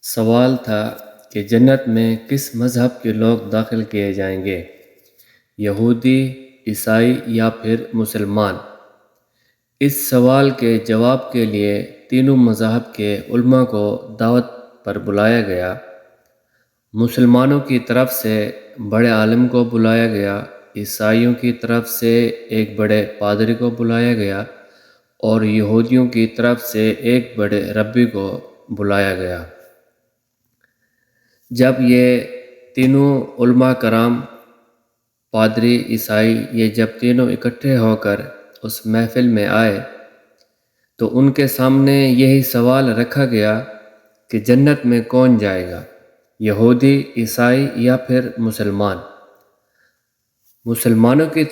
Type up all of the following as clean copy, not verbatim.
سوال تھا کہ جنت میں کس مذہب کے لوگ داخل کیے جائیں گے، یہودی، عیسائی یا پھر مسلمان؟ اس سوال کے جواب کے لیے تینوں مذاہب کے علماء کو دعوت پر بلایا گیا۔ مسلمانوں کی طرف سے بڑے عالم کو بلایا گیا، عیسائیوں کی طرف سے ایک بڑے پادری کو بلایا گیا اور یہودیوں کی طرف سے ایک بڑے ربی کو بلایا گیا۔ جب یہ تینوں علماء کرام، پادری، عیسائی، یہ جب تینوں اکٹھے ہو کر اس محفل میں آئے تو ان کے سامنے یہی سوال رکھا گیا کہ جنت میں کون جائے گا، یہودی، عیسائی یا پھر مسلمان؟ مسلمانوں کی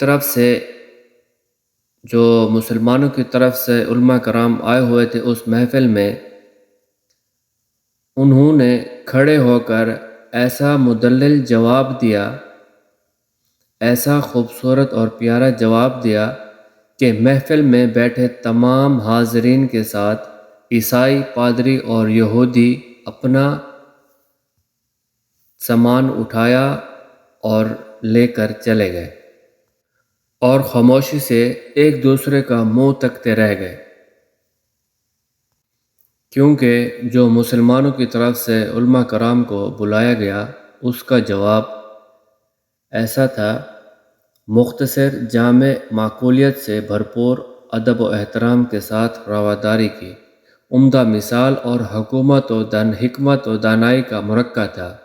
طرف سے علماء کرام آئے ہوئے تھے اس محفل میں، انہوں نے کھڑے ہو کر ایسا مدلل جواب دیا، ایسا خوبصورت اور پیارا جواب دیا کہ محفل میں بیٹھے تمام حاضرین کے ساتھ عیسائی، پادری اور یہودی اپنا سامان اٹھایا اور لے کر چلے گئے اور خاموشی سے ایک دوسرے کا منہ تکتے رہ گئے، کیونکہ جو مسلمانوں کی طرف سے علماء کرام کو بلایا گیا اس کا جواب ایسا تھا، مختصر، جامع، معقولیت سے بھرپور، ادب و احترام کے ساتھ رواداری کی عمدہ مثال اور حکمت و دانائی کا مرقع تھا۔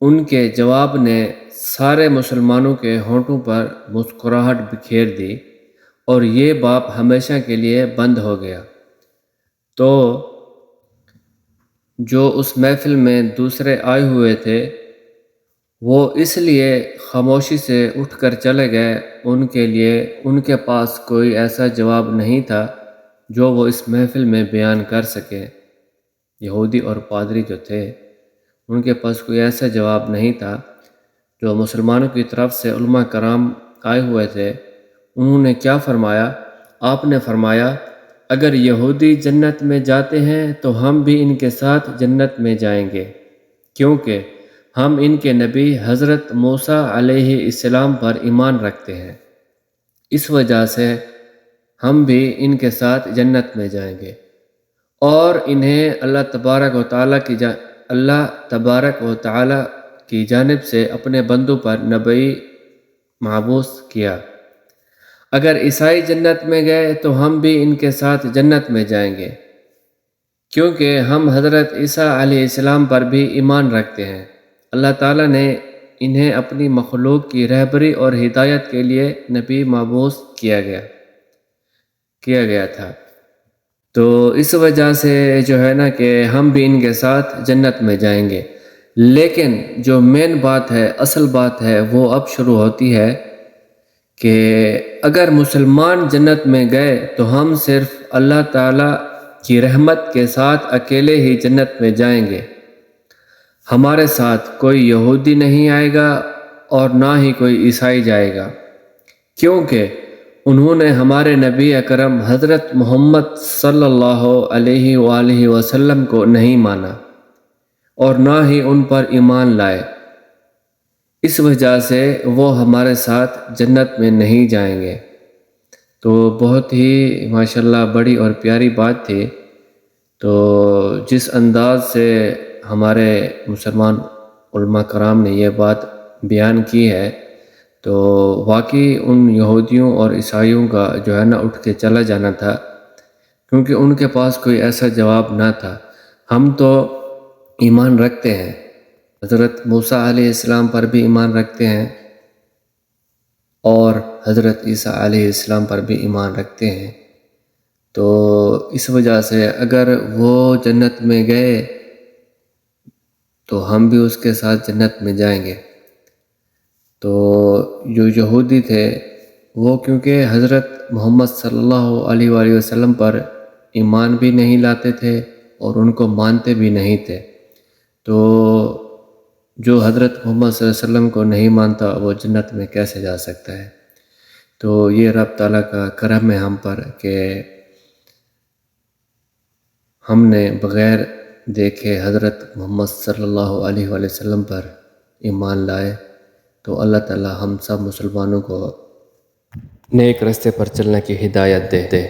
ان کے جواب نے سارے مسلمانوں کے ہونٹوں پر مسکراہٹ بکھیر دی اور یہ باب ہمیشہ کے لیے بند ہو گیا۔ تو جو اس محفل میں دوسرے آئے ہوئے تھے وہ اس لیے خاموشی سے اٹھ کر چلے گئے، ان کے پاس کوئی ایسا جواب نہیں تھا جو وہ اس محفل میں بیان کر سکے۔ یہودی اور پادری جو تھے ان کے پاس کوئی ایسا جواب نہیں تھا۔ جو مسلمانوں کی طرف سے علماء کرام آئے ہوئے تھے انہوں نے کیا فرمایا؟ آپ نے فرمایا، اگر یہودی جنت میں جاتے ہیں تو ہم بھی ان کے ساتھ جنت میں جائیں گے، کیونکہ ہم ان کے نبی حضرت موسیٰ علیہ السلام پر ایمان رکھتے ہیں، اس وجہ سے ہم بھی ان کے ساتھ جنت میں جائیں گے، اور انہیں اللہ تبارک و تعالی کی جانب سے اپنے بندوں پر نبی مبعوث کیا۔ اگر عیسائی جنت میں گئے تو ہم بھی ان کے ساتھ جنت میں جائیں گے، کیونکہ ہم حضرت عیسیٰ علیہ السلام پر بھی ایمان رکھتے ہیں۔ اللہ تعالیٰ نے انہیں اپنی مخلوق کی رہبری اور ہدایت کے لیے نبی مبعوث کیا گیا تھا، تو اس وجہ سے جو ہے نا کہ ہم بھی ان کے ساتھ جنت میں جائیں گے۔ لیکن جو مین بات ہے، اصل بات ہے، وہ اب شروع ہوتی ہے کہ اگر مسلمان جنت میں گئے تو ہم صرف اللہ تعالیٰ کی رحمت کے ساتھ اکیلے ہی جنت میں جائیں گے، ہمارے ساتھ کوئی یہودی نہیں آئے گا اور نہ ہی کوئی عیسائی جائے گا، کیونکہ انہوں نے ہمارے نبی اکرم حضرت محمد صلی اللہ علیہ وآلہ وسلم کو نہیں مانا اور نہ ہی ان پر ایمان لائے، اس وجہ سے وہ ہمارے ساتھ جنت میں نہیں جائیں گے۔ تو بہت ہی ماشاءاللہ بڑی اور پیاری بات تھی۔ تو جس انداز سے ہمارے مسلمان علماء کرام نے یہ بات بیان کی ہے تو واقعی ان یہودیوں اور عیسائیوں کا جو ہے نا اٹھ کے چلا جانا تھا، کیونکہ ان کے پاس کوئی ایسا جواب نہ تھا۔ ہم تو ایمان رکھتے ہیں، حضرت موسیٰ علیہ السلام پر بھی ایمان رکھتے ہیں اور حضرت عیسیٰ علیہ السلام پر بھی ایمان رکھتے ہیں، تو اس وجہ سے اگر وہ جنت میں گئے تو ہم بھی اس کے ساتھ جنت میں جائیں گے۔ تو جو یہودی تھے وہ کیونکہ حضرت محمد صلی اللہ علیہ وآلہ وسلم پر ایمان بھی نہیں لاتے تھے اور ان کو مانتے بھی نہیں تھے، تو جو حضرت محمد صلی اللہ علیہ وسلم کو نہیں مانتا وہ جنت میں کیسے جا سکتا ہے؟ تو یہ رب تعالیٰ کا کرم ہے ہم پر کہ ہم نے بغیر دیکھے حضرت محمد صلی اللہ علیہ وآلہ وسلم پر ایمان لائے تو اللہ تعالی ہم سب مسلمانوں کو نیک راستے پر چلنے کی ہدایت دے